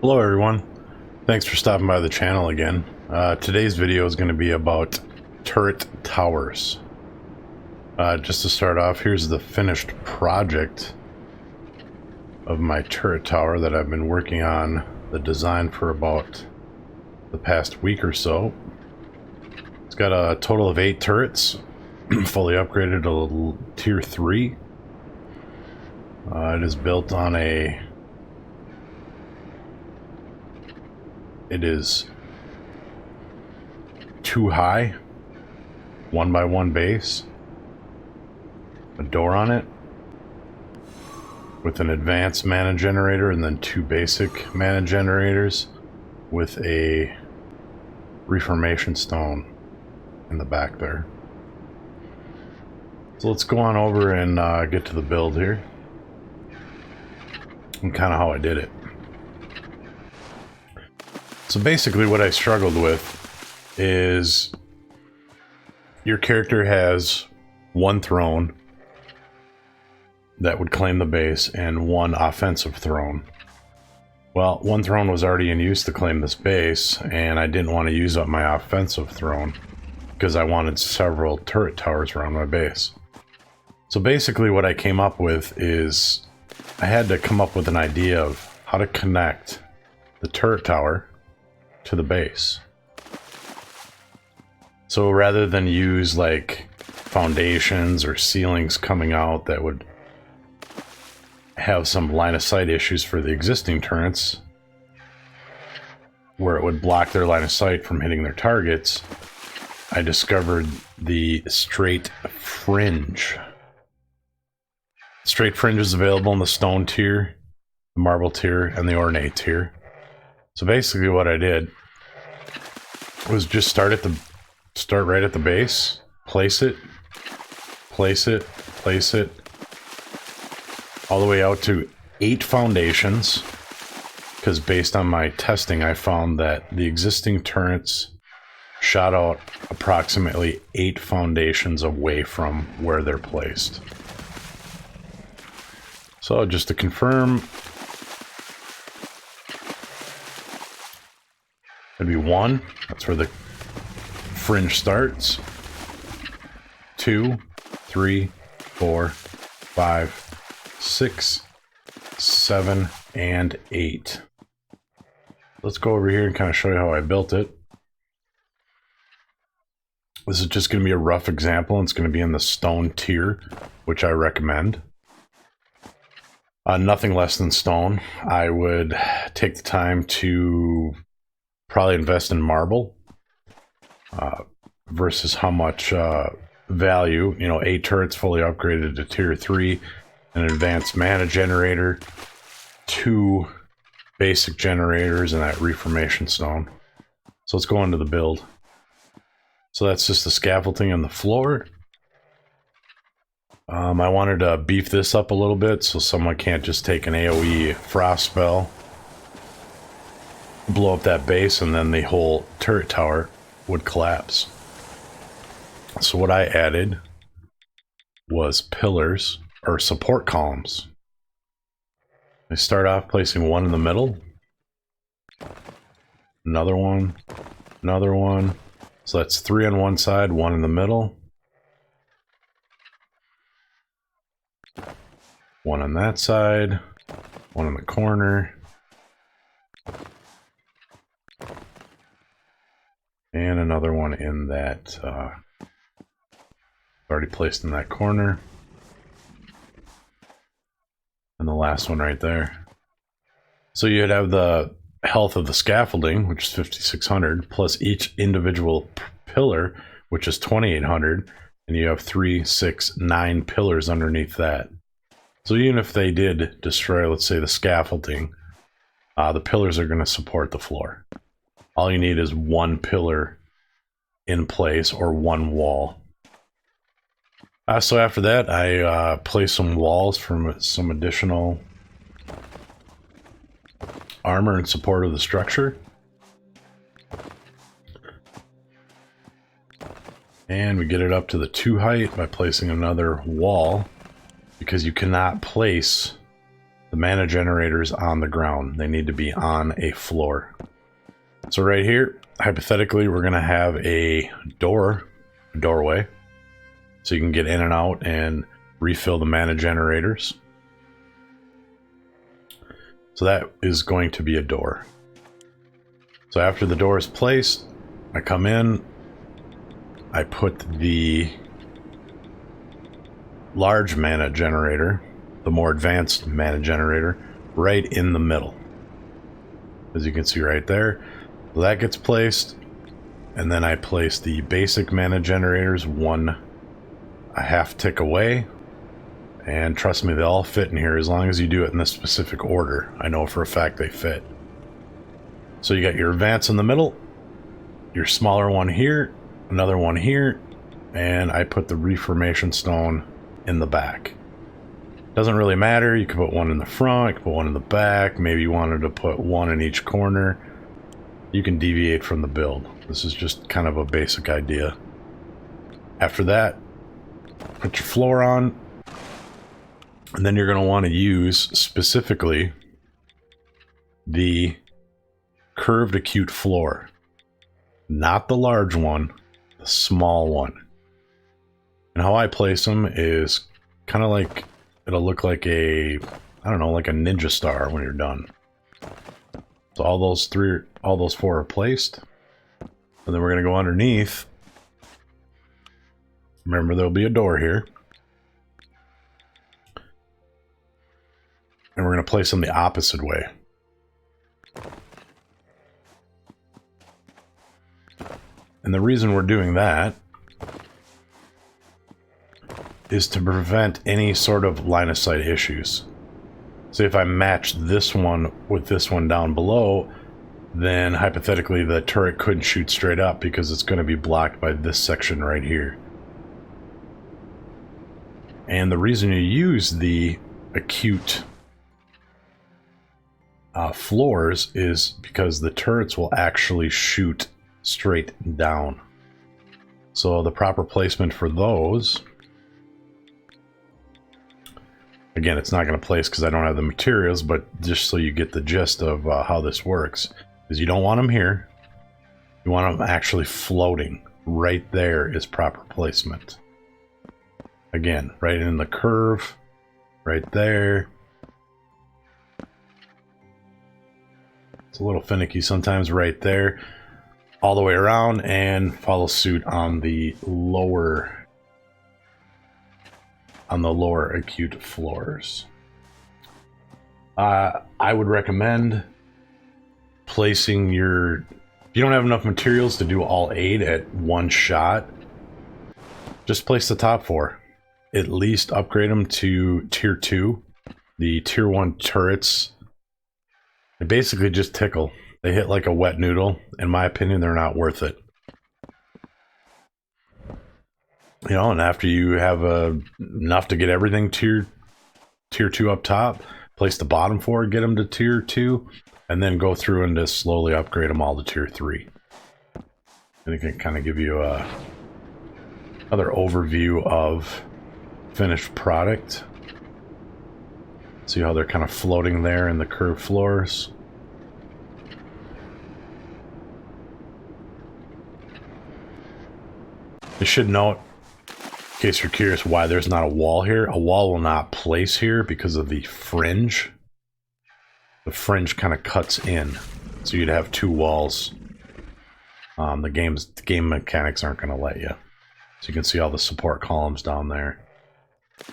Hello everyone, thanks for stopping by the channel again. Today's video is going to be about turret towers. Just to start off, here's the finished project of my turret tower that I've been working on the design for about the past week or so. It's got a total of 8 turrets, fully upgraded to tier 3. It is built on it is 2 high, 1x1 base, a door on it with an advanced mana generator, and then 2 basic mana generators with a reformation stone in the back there. So let's go on over and get to the build here and kind of how I did it. So basically what I struggled with is your character has 1 throne that would claim the base and 1 offensive throne. Well, 1 throne was already in use to claim this base, and I didn't want to use up my offensive throne because I wanted several turret towers around my base. So basically what I came up with is I had to come up with an idea of how to connect the turret tower to the base. So rather than use like foundations or ceilings coming out that would have some line of sight issues for the existing turrets, where it would block their line of sight from hitting their targets, I discovered the straight fringe. Straight fringe is available in the stone tier, the marble tier, and the ornate tier. So basically what I did was just start right at the base, place it, all the way out to 8 foundations, because based on my testing I found that the existing turrets shot out approximately 8 foundations away from where they're placed. So just to confirm, it'd be 1, that's where the fringe starts, 2, 3, 4, 5, 6, 7, and 8. Let's go over here and kind of show you how I built it. This is just going to be a rough example, and it's going to be in the stone tier, which I recommend. Nothing less than stone. I would take the time to probably invest in marble versus how much value. 8 turrets fully upgraded to tier 3, an advanced mana generator, 2 basic generators, and that reformation stone. So let's go into the build. So that's just the scaffolding on the floor. I wanted to beef this up a little bit so someone can't just take an AoE frost spell, blow up that base, and then the whole turret tower would collapse. So what I added was pillars or support columns. I start off placing 1 in the middle, another one, so that's 3 on one side, 1 in the middle, 1 on that side, 1 in the corner, and another one in that, already placed in that corner, and the last one right there. So you'd have the health of the scaffolding, which is 5,600, plus each individual pillar, which is 2,800, and you have 3, 6, 9 pillars underneath that. So even if they did destroy, let's say, the scaffolding, the pillars are going to support the floor. All you need is 1 pillar in place or 1 wall. So after that, I placed some walls from some additional armor in support of the structure. And we get it up to the 2 height by placing another wall, because you cannot place the mana generators on the ground. They need to be on a floor. So right here, hypothetically, we're going to have a doorway, so you can get in and out and refill the mana generators. So that is going to be a door. So after the door is placed, I come in, I put the large mana generator, the more advanced mana generator, right in the middle. As you can see right there, so that gets placed, and then I place the basic mana generators a half tick away, and trust me, they all fit in here as long as you do it in this specific order. I know for a fact they fit. So you got your advance in the middle, your smaller one here, another one here, and I put the reformation stone in the back. Doesn't really matter, you could put one in the front, you could put one in the back, maybe you wanted to put one in each corner. You can deviate from the build. This is just kind of a basic idea. After that, put your floor on, and then you're going to want to use specifically the curved acute floor. Not the large one, the small one. And how I place them is kind of like, it'll look like a, I don't know, like a ninja star when you're done. So all those four are placed. And then we're going to go underneath. Remember, there'll be a door here. And we're going to place them the opposite way. And the reason we're doing that is to prevent any sort of line of sight issues. So if I match this one with this one down below, then hypothetically the turret couldn't shoot straight up because it's going to be blocked by this section right here. And the reason you use the acute floors is because the turrets will actually shoot straight down. So the proper placement for those, again, it's not going to place because I don't have the materials, but just so you get the gist of how this works, is you don't want them here. You want them actually floating. Right there is proper placement. Again, right in the curve, right there. It's a little finicky sometimes right there. All the way around, and follow suit on the lower acute floors. I would recommend placing your, if you don't have enough materials to do all 8 at one shot, just place the top 4. At least upgrade them to tier 2. The tier 1 turrets, they basically just tickle. They hit like a wet noodle. In my opinion, they're not worth it. You know, and after you have enough to get everything tier 2 up top, place the bottom 4, get them to tier 2, and then go through and just slowly upgrade them all to tier 3. And it can kind of give you another overview of finished product. See how they're kind of floating there in the curved floors. You should note, in case you're curious why there's not a wall here, a wall will not place here because of the fringe. The fringe kind of cuts in, so you'd have 2 walls. The game mechanics aren't going to let you. So you can see all the support columns down there.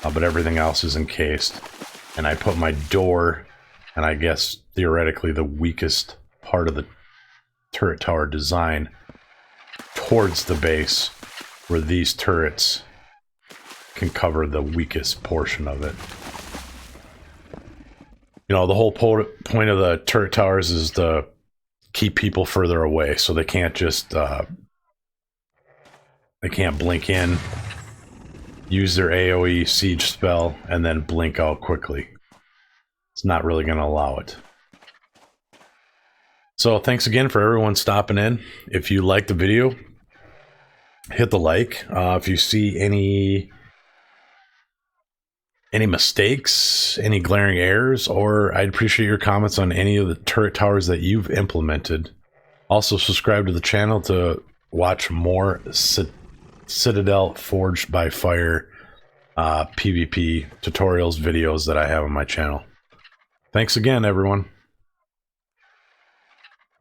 But everything else is encased. And I put my door, and I guess theoretically the weakest part of the turret tower design, towards the base, where these turrets can cover the weakest portion of it. You know, the whole point of the turret towers is to keep people further away, so they can't just they can't blink in, use their AoE siege spell, and then blink out quickly. It's not really going to allow it. So thanks again for everyone stopping in. If you liked the video, hit the like. If you see any any mistakes, any glaring errors, or I'd appreciate your comments on any of the turret towers that you've implemented. Also, subscribe to the channel to watch more Citadel Forged by Fire PvP tutorials videos that I have on my channel. Thanks again, everyone.